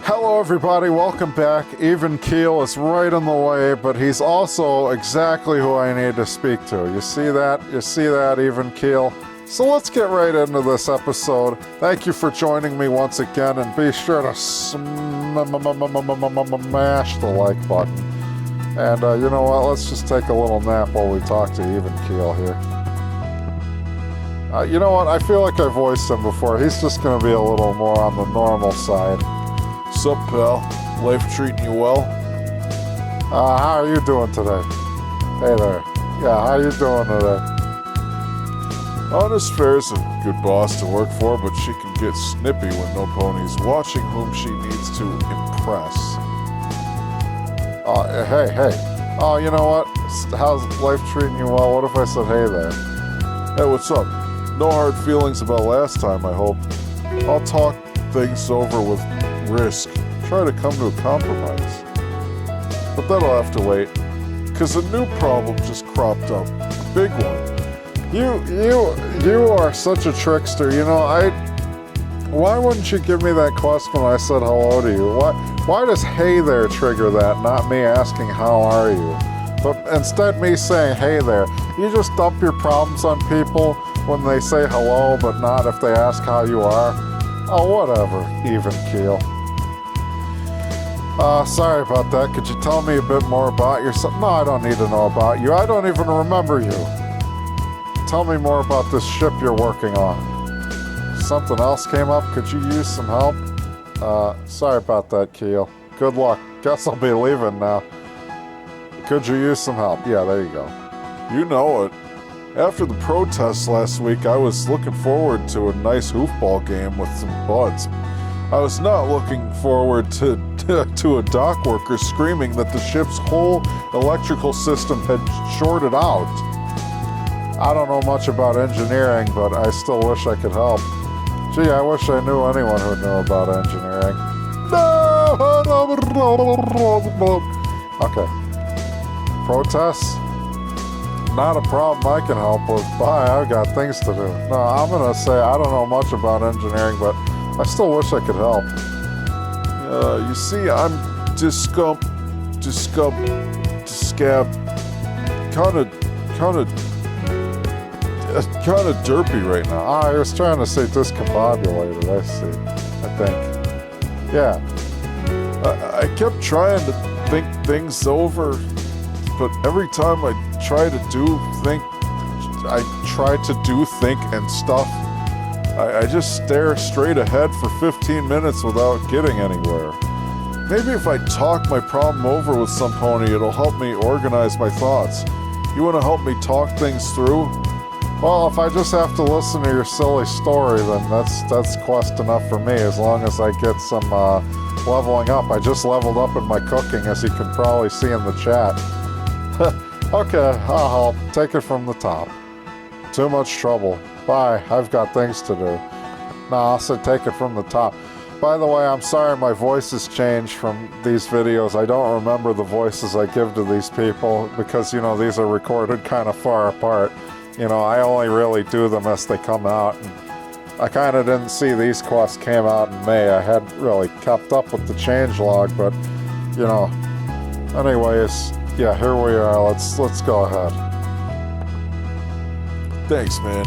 Hello everybody, welcome back. Even Keel is right in the way, but he's also exactly who I need to speak to. You see that? You see that, Even Keel? So let's get right into this episode. Thank you for joining me once again, and be sure to smash the like button. And you know what, let's just take a little nap while we talk to Even Keel here. You know what, I feel like I voiced him before. He's just going to be a little more on the normal side. Sup, pal? Life treating you well? How are you doing today? Hey there. Yeah, how you doing today? Honest Fair's a good boss to work for, but she can get snippy when no pony's watching whom she needs to impress. Hey. Oh, you know what? How's life treating you well? What if I said hey there? Hey, what's up? No hard feelings about last time, I hope. I'll talk things over with Risk. Try to come to a compromise. But that'll have to wait, because a new problem just cropped up. A big one. You are such a trickster. You know, why wouldn't you give me that question when I said hello to you? Why does hey there trigger that, not me asking how are you? But instead me saying hey there. You just dump your problems on people when they say hello, but not if they ask how you are. Oh, whatever, Even Keel. Sorry about that. Could you tell me a bit more about yourself? No, I don't need to know about you. I don't even remember you. Tell me more about this ship you're working on. Something else came up? Could you use some help? Sorry about that, Keel. Good luck. Guess I'll be leaving now. Could you use some help? Yeah, there you go. You know it. After the protests last week, I was looking forward to a nice hoofball game with some buds. I was not looking forward to a dock worker screaming that the ship's whole electrical system had shorted out. I don't know much about engineering, but I still wish I could help. Gee, I wish I knew anyone who knew about engineering. Okay. Protests? Not a problem I can help with. Bye, I've got things to do. No, I'm gonna say I don't know much about engineering, but I still wish I could help. You see, I'm kind of derpy right now. I was trying to say discombobulated, I see. I think. Yeah. I kept trying to think things over, but every time I try to think and stuff, I just stare straight ahead for 15 minutes without getting anywhere. Maybe if I talk my problem over with some pony, it'll help me organize my thoughts. You want to help me talk things through? Well, if I just have to listen to your silly story, then that's quest enough for me, as long as I get some leveling up. I just leveled up in my cooking, as you can probably see in the chat. Okay, I'll help. Take it from the top. Too much trouble. Bye, I've got things to do. No, I'll say take it from the top. By the way, I'm sorry my voice has changed from these videos. I don't remember the voices I give to these people, because, you know, these are recorded kind of far apart. You know, I only really do them as they come out. And I kind of didn't see these quests came out in May. I hadn't really kept up with the changelog, but, you know, anyways, yeah, here we are. Let's go ahead. Thanks, man.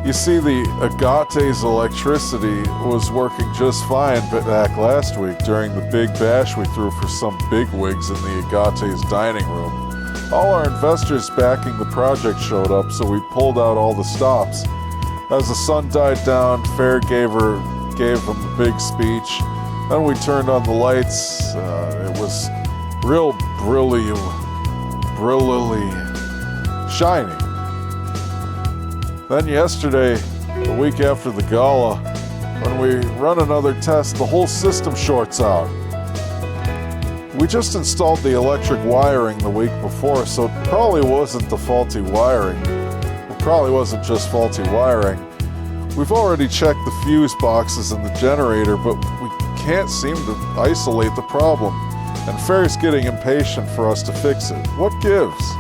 You see, the Agate's electricity was working just fine back last week during the big bash we threw for some bigwigs in the Agate's dining room. All our investors backing the project showed up, so we pulled out all the stops. As the sun died down, Fair gave him a big speech. Then we turned on the lights. It was real brillily shiny. Then yesterday, the week after the gala, when we run another test, the whole system shorts out. We just installed the electric wiring the week before, so it probably wasn't the faulty wiring. It probably wasn't just faulty wiring. We've already checked the fuse boxes in the generator, but we can't seem to isolate the problem. And Fair's getting impatient for us to fix it. What gives?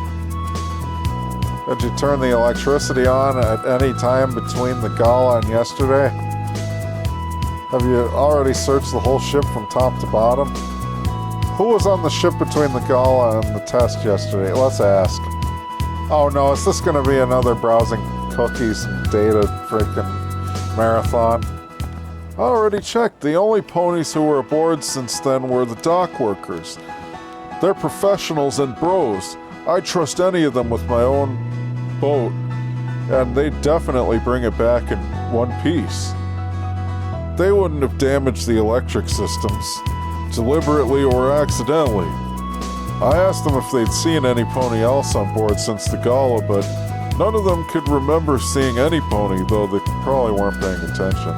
Did you turn the electricity on at any time between the gala and yesterday? Have you already searched the whole ship from top to bottom? Who was on the ship between the gala and the test yesterday? Let's ask. Oh no, is this gonna be another browsing cookies and data freaking marathon? I already checked. The only ponies who were aboard since then were the dock workers. They're professionals and bros. I'd trust any of them with my own boat, and they'd definitely bring it back in one piece. They wouldn't have damaged the electric systems, deliberately or accidentally. I asked them if they'd seen any pony else on board since the gala, but none of them could remember seeing any pony, though they probably weren't paying attention.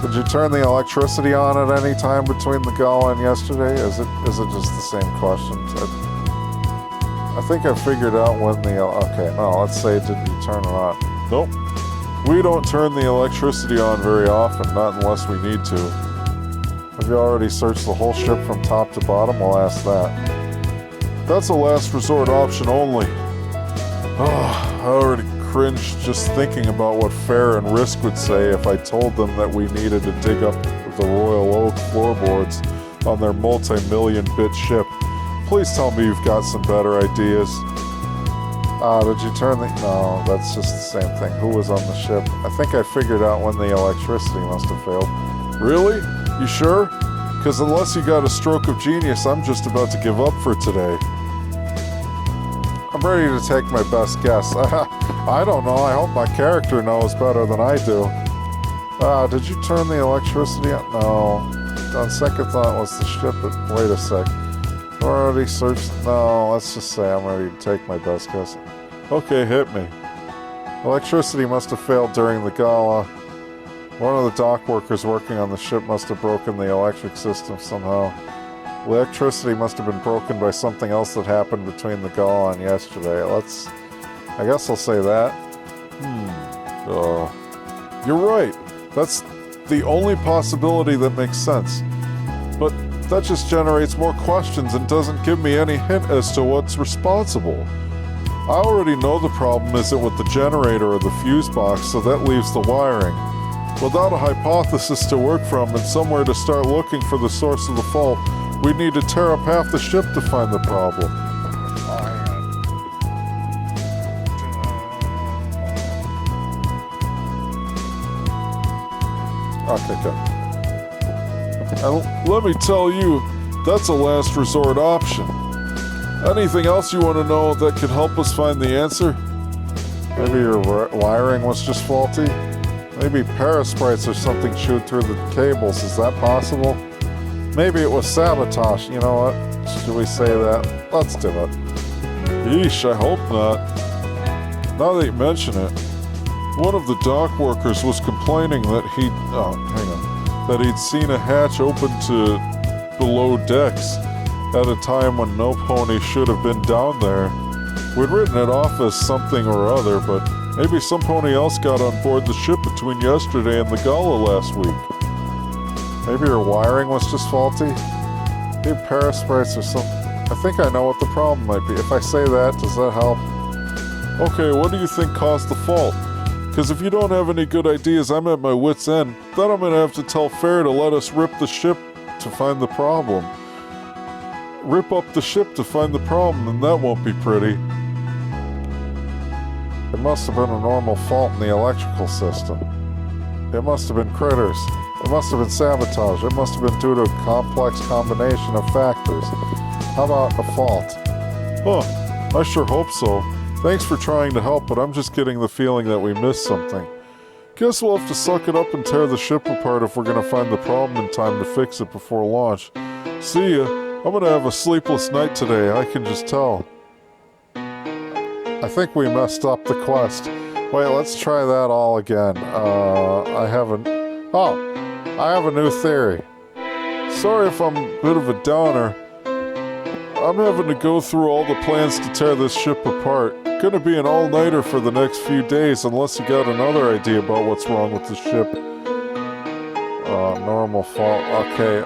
Did you turn the electricity on at any time between the gala and yesterday? Is it just the same question? I think I figured out when the... Okay, no, let's say did you turn it on? Nope. We don't turn the electricity on very often, not unless we need to. Have you already searched the whole ship from top to bottom? We'll ask that. That's a last resort option only. Oh, I already cringed just thinking about what Fair and Risk would say if I told them that we needed to dig up the Royal Oak floorboards on their multi-million-bit ship. Please tell me you've got some better ideas. Did you turn the... No, that's just the same thing. Who was on the ship? I think I figured out when the electricity must have failed. Really? You sure? Because unless you got a stroke of genius, I'm just about to give up for today. I'm ready to take my best guess. I don't know. I hope my character knows better than I do. Did you turn the electricity on? No. On second thought, was the ship... Wait a sec. Already searched... No, let's just say I'm ready to take my best guess. Okay, hit me. Electricity must have failed during the gala. One of the dock workers working on the ship must have broken the electric system somehow. Electricity must have been broken by something else that happened between the gala and yesterday. I guess I'll say that. You're right. That's the only possibility that makes sense. But that just generates more questions and doesn't give me any hint as to what's responsible. I already know the problem isn't with the generator or the fuse box, so that leaves the wiring. Without a hypothesis to work from and somewhere to start looking for the source of the fault, we'd need to tear up half the ship to find the problem. Okay, good. And let me tell you, that's a last resort option. Anything else you want to know that could help us find the answer? Maybe your wiring was just faulty? Maybe parasprites or something chewed through the cables. Is that possible? Maybe it was sabotage. You know what? Should we say that? Let's do it. Yeesh, I hope not. Now that you mention it, one of the dock workers was complaining that he'd seen a hatch open to below decks at a time when no pony should have been down there. We'd written it off as something or other, but maybe some pony else got on board the ship between yesterday and the gala last week. Maybe your wiring was just faulty? Maybe parasprites or something. I think I know what the problem might be. If I say that, does that help? Okay, what do you think caused the fault? Because if you don't have any good ideas, I'm at my wit's end. Then I'm going to have to tell Fair to let us rip the ship to find the problem. Rip up the ship to find the problem, and that won't be pretty. It must have been a normal fault in the electrical system. It must have been critters. It must have been sabotage. It must have been due to a complex combination of factors. How about a fault? Huh, I sure hope so. Thanks for trying to help, but I'm just getting the feeling that we missed something. Guess we'll have to suck it up and tear the ship apart if we're gonna find the problem in time to fix it before launch. See ya. I'm gonna have a sleepless night today, I can just tell. I think we messed up the quest. Wait, let's try that all again. I have a new theory. Sorry if I'm a bit of a downer. I'm having to go through all the plans to tear this ship apart. Gonna be an all-nighter for the next few days unless you got another idea about what's wrong with the ship. Normal fault. Okay,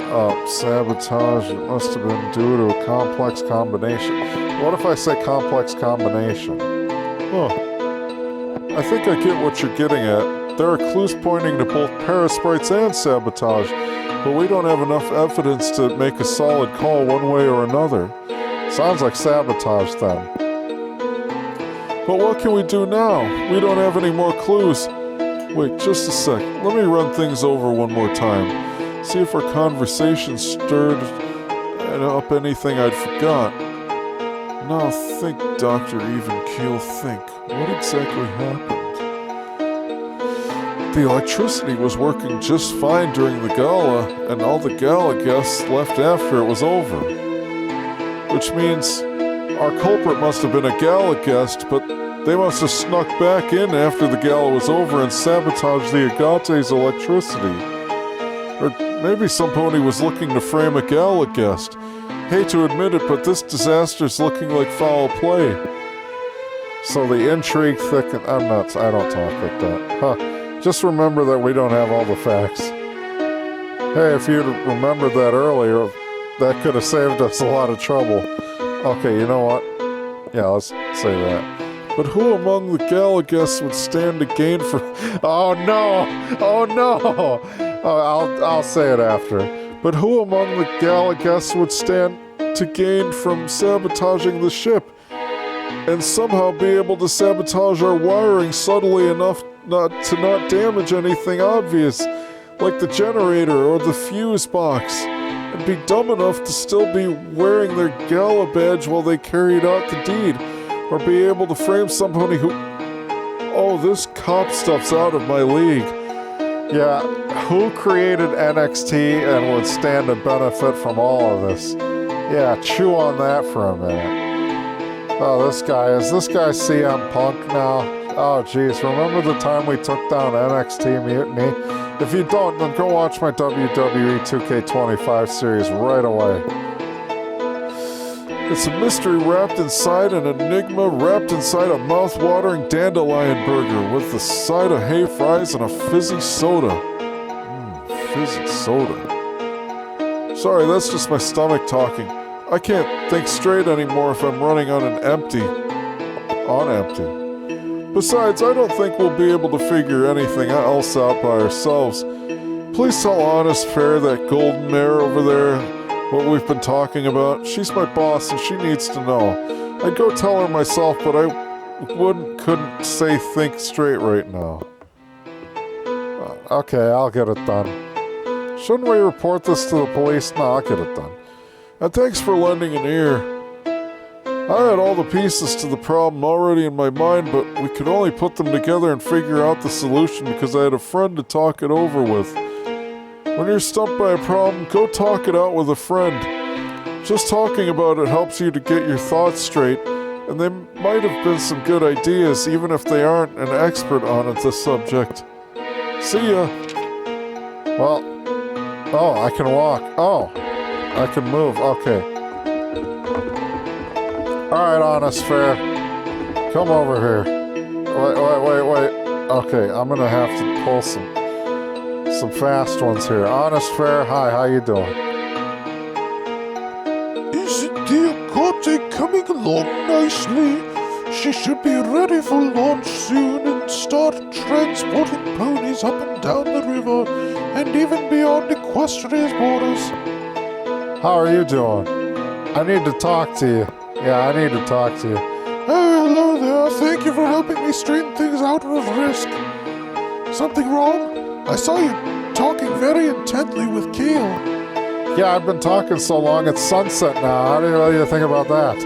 sabotage. It must have been due to a complex combination. What if I say complex combination? Huh. I think I get what you're getting at. There are clues pointing to both parasprites and sabotage, but we don't have enough evidence to make a solid call one way or another. Sounds like sabotage then. But what can we do now? We don't have any more clues. Wait, just a sec. Let me run things over one more time. See if our conversation stirred up anything I'd forgot. Now think, Dr. Even Keel, think. What exactly happened? The electricity was working just fine during the gala, and all the gala guests left after it was over. Which means our culprit must have been a gala guest, but they must have snuck back in after the gala was over and sabotaged the Agate's electricity. Or maybe some pony was looking to frame a gala guest. Hate to admit it, but this disaster's looking like foul play. So the intrigue thickens. I don't talk like that. Huh. Just remember that we don't have all the facts. Hey, if you'd remembered that earlier, that could have saved us a lot of trouble. Okay, you know what? Yeah, let's say that. But who among the gala guests would stand to gain for... Oh no! Oh no! I'll say it after. But who among the gala guests would stand to gain from sabotaging the ship and somehow be able to sabotage our wiring subtly enough not damage anything obvious, like the generator or the fuse box, and be dumb enough to still be wearing their gala badge while they carried out the deed, or be able to frame somebody who... Oh, this cop stuff's out of my league. Yeah, who created NXT and would stand to benefit from all of this? Yeah, chew on that for a minute. Oh, is this guy CM Punk now? Oh, geez, remember the time we took down NXT Mutiny? If you don't, then go watch my WWE 2K25 series right away. It's a mystery wrapped inside an enigma wrapped inside a mouth-watering dandelion burger with a side of hay fries and a fizzy soda. Fizzy soda. Sorry, that's just my stomach talking. I can't think straight anymore if I'm running on empty. Besides, I don't think we'll be able to figure anything else out by ourselves. Please tell Honest Fair, that golden mare over there, what we've been talking about. She's my boss and she needs to know. I'd go tell her myself, but I couldn't say think straight right now. Okay, I'll get it done. Shouldn't we report this to the police? No, I'll get it done. And thanks for lending an ear. I had all the pieces to the problem already in my mind, but we could only put them together and figure out the solution because I had a friend to talk it over with. When you're stumped by a problem, go talk it out with a friend. Just talking about it helps you to get your thoughts straight, and they might have been some good ideas even if they aren't an expert on the subject. See ya. Well, oh, I can walk. Oh, I can move. Okay. Alright, Honest Fair. Come over here. Wait. Okay, I'm gonna have to pull some fast ones here. Honest Fair, hi, how you doing? Isn't the Agate coming along nicely? She should be ready for launch soon and start transporting ponies up and down the river and even beyond Equestria's borders. How are you doing? I need to talk to you. Yeah, I need to talk to you. Oh, hello there. Thank you for helping me straighten things out with Risk. Something wrong? I saw you talking very intently with Keel. Yeah, I've been talking so long, it's sunset now. How do you think about that?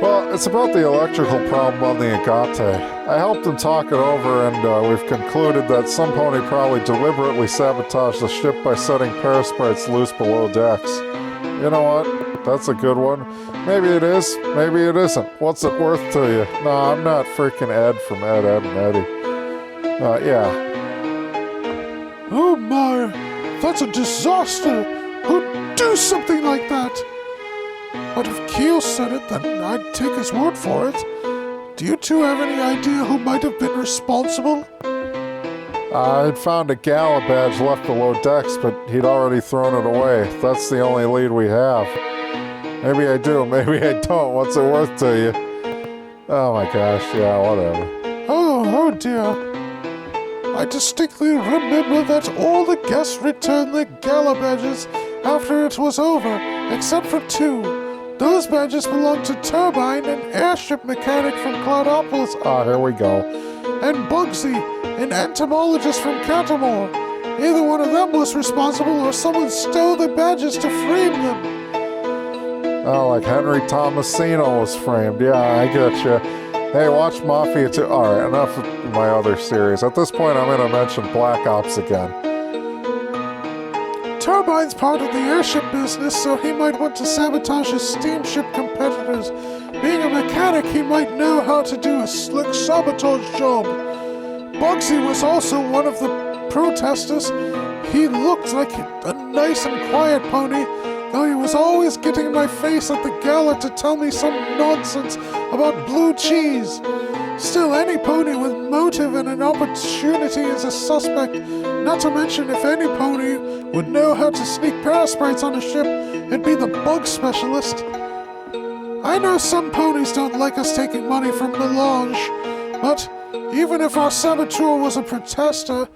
Well, it's about the electrical problem on the Agate. I helped him talk it over, and we've concluded that some pony probably deliberately sabotaged the ship by setting parasprites loose below decks. You know what? That's a good one. Maybe it is, maybe it isn't. What's it worth to you? No, I'm not freaking Ed from Ed, and Eddie. Yeah. Oh my, that's a disaster. Who'd do something like that? But if Keel said it, then I'd take his word for it. Do you two have any idea who might have been responsible? I'd found a gala badge left below decks, but he'd already thrown it away. That's the only lead we have. Maybe I do, maybe I don't. What's it worth to you? Oh my gosh, yeah, whatever. Oh dear. I distinctly remember that all the guests returned their gala badges after it was over, except for two. Those badges belonged to Turbine, an airship mechanic from Cloudopolis. Ah, here we go. And Bugsy, an entomologist from Cantermore. Either one of them was responsible or someone stole the badges to frame them. Oh, like Henry Tomasino was framed. Yeah, I get you. Hey, watch Mafia 2. Alright, enough of my other series. At this point, I'm going to mention Black Ops again. Turbine's part of the airship business, so he might want to sabotage his steamship competitors. Being a mechanic, he might know how to do a slick sabotage job. Bugsy was also one of the protesters. He looked like a nice and quiet pony, though he was always getting in my face at the gala to tell me some nonsense about blue cheese. Still, any pony with motive and an opportunity is a suspect. Not to mention, if any pony would know how to sneak parasprites on a ship, it'd be the bug specialist. I know some ponies don't like us taking money from Melange, but even if our saboteur was a protester,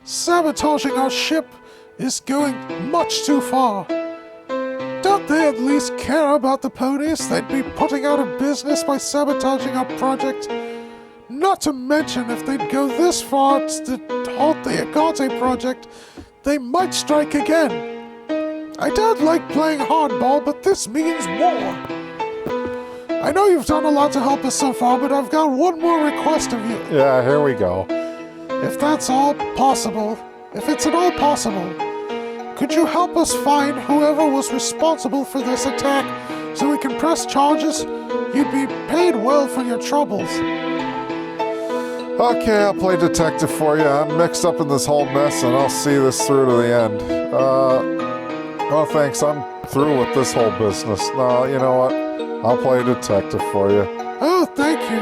sabotaging our ship is going much too far. Don't they at least care about the ponies they'd be putting out of business by sabotaging our project? Not to mention, if they'd go this far to halt the Agate project, they might strike again. I don't like playing hardball, but this means war. I know you've done a lot to help us so far, but I've got one more request of you. Yeah, here we go. If it's at all possible, could you help us find whoever was responsible for this attack so we can press charges? You'd be paid well for your troubles. Okay, I'll play detective for you. I'm mixed up in this whole mess and I'll see this through to the end. Oh, thanks. I'm through with this whole business. No, you know what? I'll play detective for you. Oh, thank you.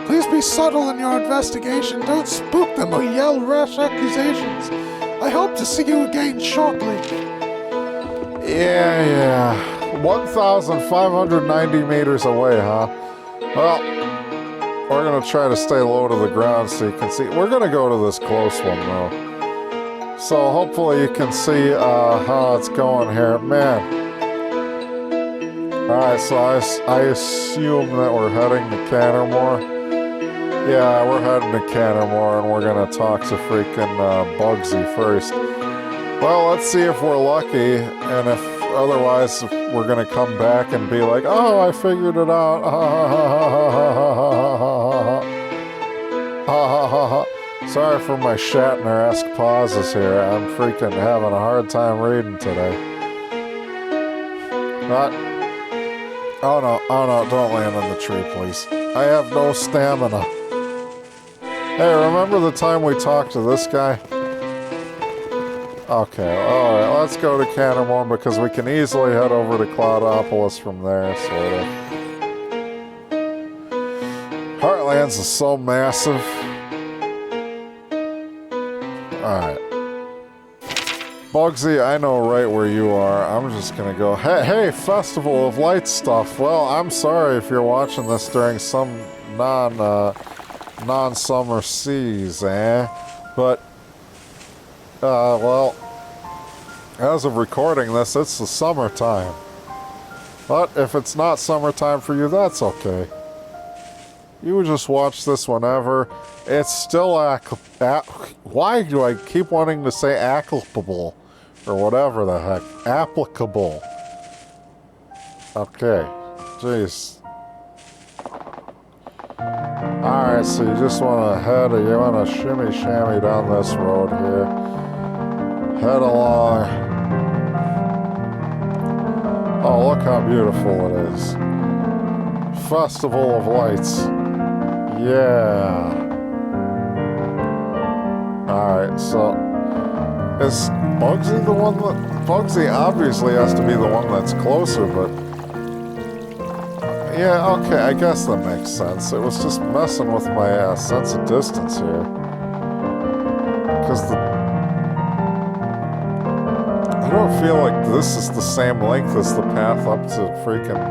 Please be subtle in your investigation. Don't spook them or yell rash accusations. I hope to see you again shortly. Yeah. 1,590 meters away, huh? Well, we're going to try to stay low to the ground so you can see. We're going to go to this close one, though. So hopefully you can see how it's going here. Man. Alright, so I assume that we're heading to Cantermore. Yeah, we're heading to Cantermore, and we're going to talk to freaking Bugsy first. Well, let's see if we're lucky, and if otherwise we're going to come back and be like, oh, I figured it out. Sorry for my Shatner-esque pauses here. I'm freaking having a hard time reading today. Oh no, don't land on the tree, please. I have no stamina. Hey, remember the time we talked to this guy? Okay, alright, let's go to Cantermore because we can easily head over to Cloudopolis from there, sort of. Heartlands is so massive. Alright. Bugsy, I know right where you are. I'm just gonna go, hey, Festival of Lights stuff. Well, I'm sorry if you're watching this during some non-summer seas, But, well, as of recording this, it's the summertime. But if it's not summertime for you, that's okay. You would just watch this whenever. It's still why do I keep wanting to say applicable? Or whatever the heck. Applicable. Okay. Jeez. Alright, so you just want to you want to shimmy shammy down this road here. Head along. Oh, look how beautiful it is. Festival of Lights. Yeah. Alright, so is Bugsy the one that... Bugsy obviously has to be the one that's closer, but... Yeah, okay, I guess that makes sense. It was just messing with my sense of distance here. Because I don't feel like this is the same length as the path up to freaking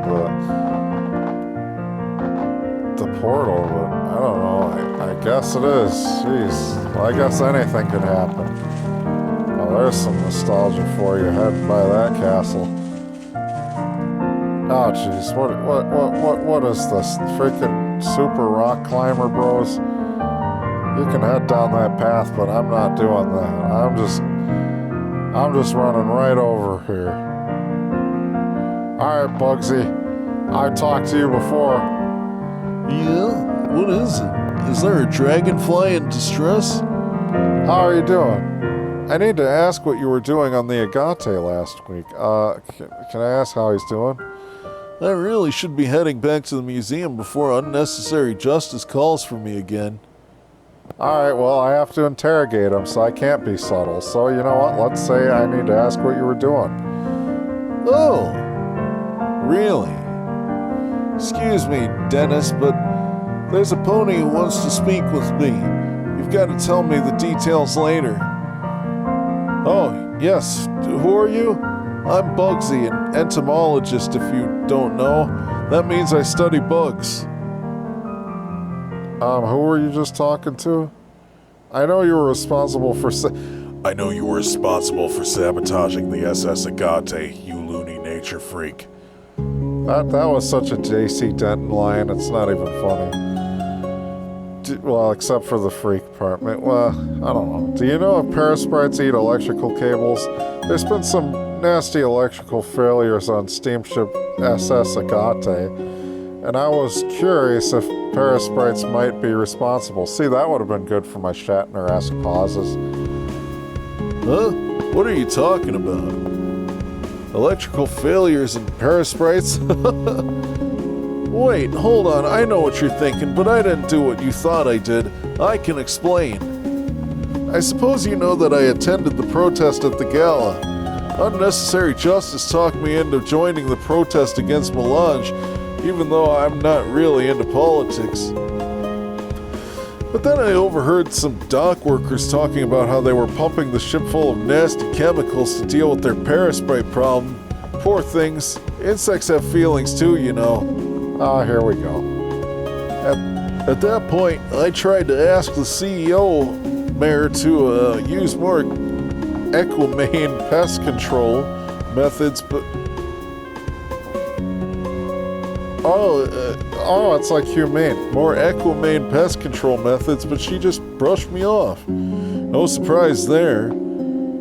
the portal, but don't know. I guess it is. Jeez. Well, I guess anything could happen. Oh, there's some nostalgia for you heading by that castle. Oh, jeez. What is this? Freaking super rock climber, bros? You can head down that path, but I'm not doing that. I'm just running right over here. Alright, Bugsy. I talked to you before. Yeah? What is it? Is there a dragonfly in distress? How are you doing? I need to ask what you were doing on the Agate last week. Can I ask how he's doing? I really should be heading back to the museum before unnecessary justice calls for me again. Alright, well, I have to interrogate him, so I can't be subtle. So, you know what? Let's say I need to ask what you were doing. Oh, really? Excuse me, Dennis, but there's a pony who wants to speak with me. You've got to tell me the details later. Oh, yes. Who are you? I'm Bugsy, an entomologist, if you don't know. That means I study bugs. Who were you just talking to? I know you were responsible for sabotaging the SS Agate, you loony nature freak. That was such a J.C. Denton line, it's not even funny. Well, except for the freak part. Well, I don't know. Do you know if parasprites eat electrical cables? There's been some nasty electrical failures on steamship SS Agate, and I was curious if parasprites might be responsible. See, that would have been good for my Shatner-esque pauses. Huh? What are you talking about? Electrical failures and parasprites? Wait, hold on, I know what you're thinking, but I didn't do what you thought I did. I can explain. I suppose you know that I attended the protest at the gala. Unnecessary justice talked me into joining the protest against Melange, even though I'm not really into politics. But then I overheard some dock workers talking about how they were pumping the ship full of nasty chemicals to deal with their parasprite problem. Poor things. Insects have feelings too, you know. Ah, here we go. At that point, I tried to ask the CEO mayor to use more equine pest control methods, but... Oh, it's like humane. More equine pest control methods, but she just brushed me off. No surprise there.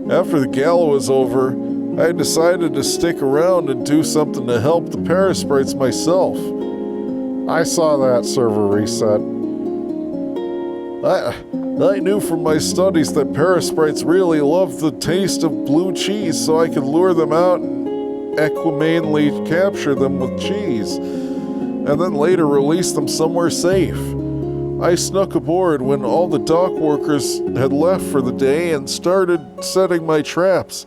After the gala was over, I decided to stick around and do something to help the parasprites myself. I saw that server reset. I knew from my studies that parasprites really love the taste of blue cheese, so I could lure them out and equimanely capture them with cheese, and then later release them somewhere safe. I snuck aboard when all the dock workers had left for the day and started setting my traps.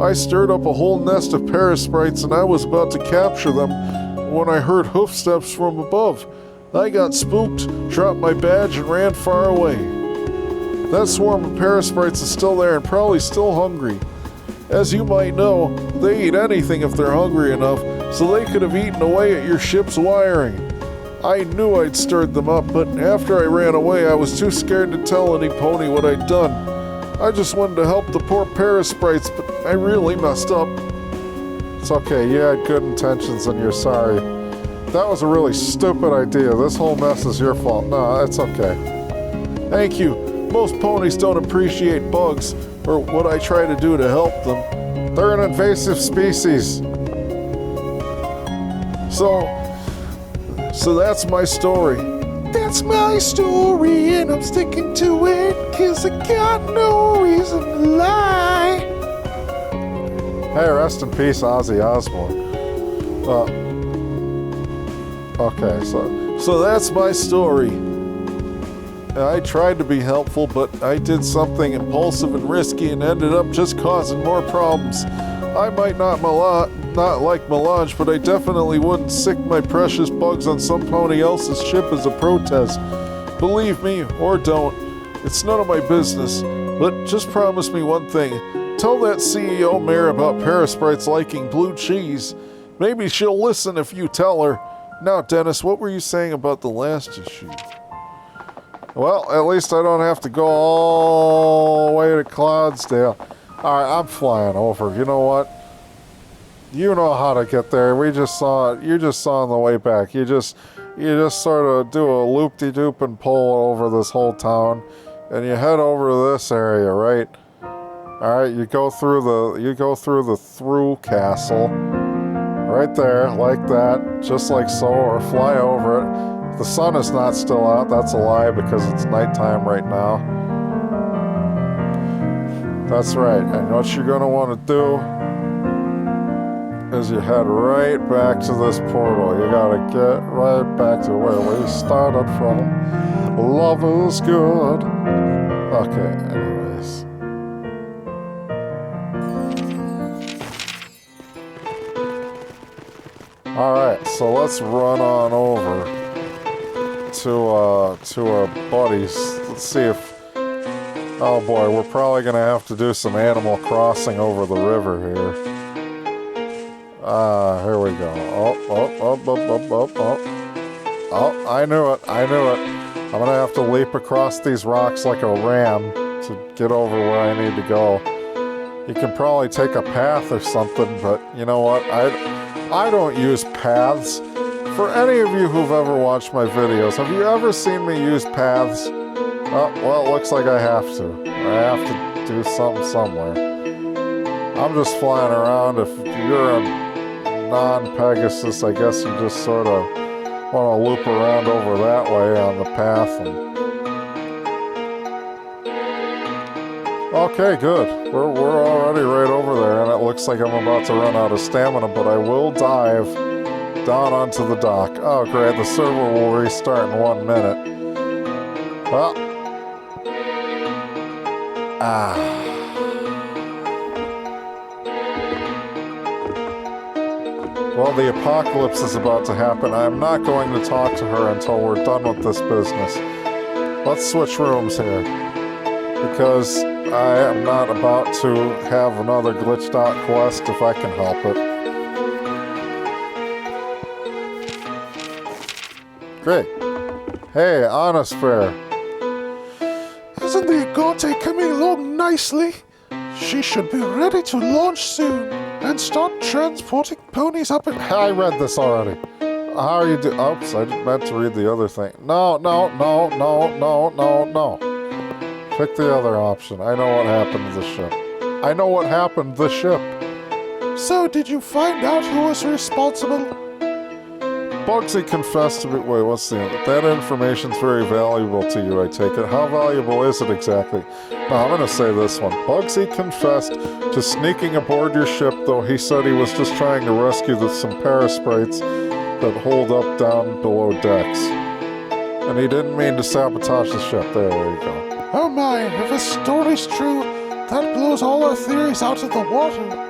I stirred up a whole nest of parasprites and I was about to capture them when I heard hoofsteps from above. I got spooked, dropped my badge, and ran far away. That swarm of parasprites is still there and probably still hungry. As you might know, they eat anything if they're hungry enough, so they could have eaten away at your ship's wiring. I knew I'd stirred them up, but after I ran away, I was too scared to tell any pony what I'd done. I just wanted to help the poor parasprites, but I really messed up. It's okay, you had good intentions and you're sorry. That was a really stupid idea. This whole mess is your fault. No, it's okay. Thank you. Most ponies don't appreciate bugs, or what I try to do to help them. They're an invasive species. So that's my story. That's my story, and I'm sticking to it, 'cause I got no reason to lie. Hey, rest in peace, Ozzy Osbourne. Okay, So that's my story. I tried to be helpful, but I did something impulsive and risky and ended up just causing more problems. I might not like Melange, but I definitely wouldn't sick my precious bugs on some pony else's ship as a protest. Believe me, or don't. It's none of my business. But just promise me one thing. Tell that CEO mayor about parasprites liking blue cheese. Maybe she'll listen if you tell her. Now, Dennis, what were you saying about the last issue? Well, at least I don't have to go all the way to Cloudsdale. Alright, I'm flying over. You know what? You know how to get there. We just saw it. You just saw on the way back. You just sort of do a loop-de-doop and pull over this whole town, and you head over to this area, right? Alright, you go through the through castle. Right there, like that, just like so, or fly over it. The sun is not still out. That's a lie because it's nighttime right now. That's right. And what you're going to want to do is you head right back to this portal. You got to get right back to where we started from. Love is good. Okay, anyways. Alright, so let's run on over to our buddies. Let's see if... Oh boy, we're probably going to have to do some Animal Crossing over the river here. Here we go. Oh, I knew it. I'm going to have to leap across these rocks like a ram to get over where I need to go. You can probably take a path or something, but you know what? I don't use paths. For any of you who've ever watched my videos, have you ever seen me use paths? Oh, well, it looks like I have to. I have to do something somewhere. I'm just flying around. If you're a non-Pegasus, I guess you just sort of want to loop around over that way on the path. Okay, good. We're already right over there, and it looks like I'm about to run out of stamina, but I will dive down onto the dock. Oh, great. The server will restart in 1 minute. Well. Well, the apocalypse is about to happen. I'm not going to talk to her until we're done with this business. Let's switch rooms here. Because I am not about to have another glitched out quest if I can help it. Great. Hey, honest fare. Isn't the Agate coming along nicely? She should be ready to launch soon and start transporting ponies up and... I read this already. How are you doing? Oops, I meant to read the other thing. No. Pick the other option. I know what happened to the ship. So, did you find out who was responsible? Bugsy confessed to me... Wait, what's the other? That information's very valuable to you, I take it. How valuable is it exactly? No, I'm gonna say this one. Bugsy confessed to sneaking aboard your ship, though he said he was just trying to rescue some parasprites that hold up down below decks. And he didn't mean to sabotage the ship. There you go. Oh my, if his story's true, that blows all our theories out of the water.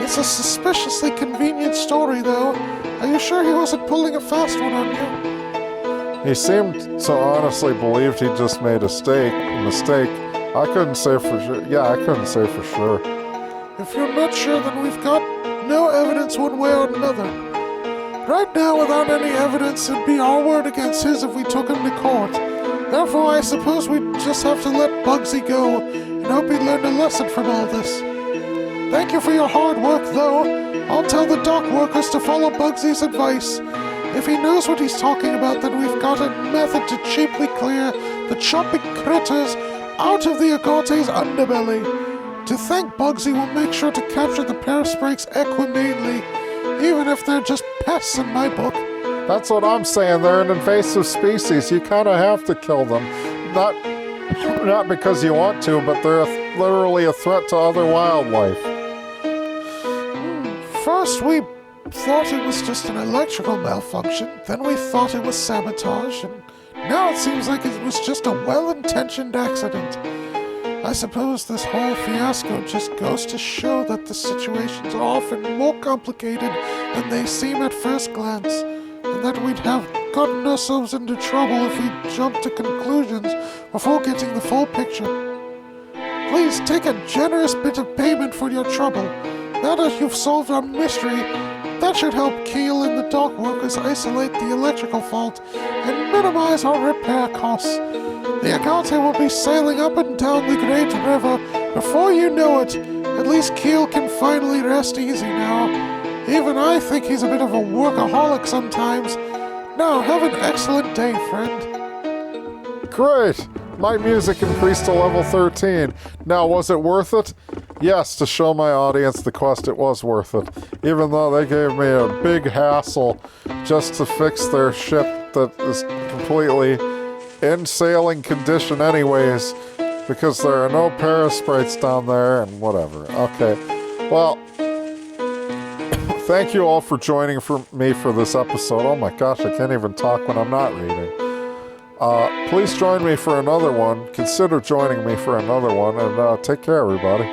It's a suspiciously convenient story, though. Are you sure he wasn't pulling a fast one on you? He seemed to honestly believe he just made a mistake. I couldn't say for sure. Yeah, I couldn't say for sure. If you're not sure, then we've got no evidence one way or another. Right now, without any evidence, it'd be our word against his if we took him to court. Therefore, I suppose we just have to let Bugsy go and hope he learned a lesson from all this. Thank you for your hard work, though. I'll tell the dock workers to follow Bugsy's advice. If he knows what he's talking about, then we've got a method to cheaply clear the chopping critters out of the Agate's underbelly. To thank Bugsy, we'll make sure to capture the parasprites equimately, even if they're just pests in my book. That's what I'm saying. They're an invasive species. You kind of have to kill them. Not because you want to, but they're literally a threat to other wildlife. First, we thought it was just an electrical malfunction. Then we thought it was sabotage. And now it seems like it was just a well-intentioned accident. I suppose this whole fiasco just goes to show that the situations are often more complicated than they seem at first glance, and that we'd have gotten ourselves into trouble if we jumped to conclusions before getting the full picture. Please take a generous bit of payment for your trouble. Now that you've solved our mystery, that should help Keel and the dock workers isolate the electrical fault and minimize our repair costs. The Agate will be sailing up and down the Great River before you know it. At least Keel can finally rest easy now. Even I think he's a bit of a workaholic sometimes. Now, have an excellent day, friend. Great! My music increased to level 13. Now, was it worth it? Yes, to show my audience the quest, it was worth it. Even though they gave me a big hassle just to fix their ship that is completely in sailing condition anyways, because there are no parasprites down there and whatever. Okay, well, thank you all for joining me for this episode. Oh my gosh, I can't even talk when I'm not reading. Please join me for another one. Consider joining me for another one, and take care, everybody.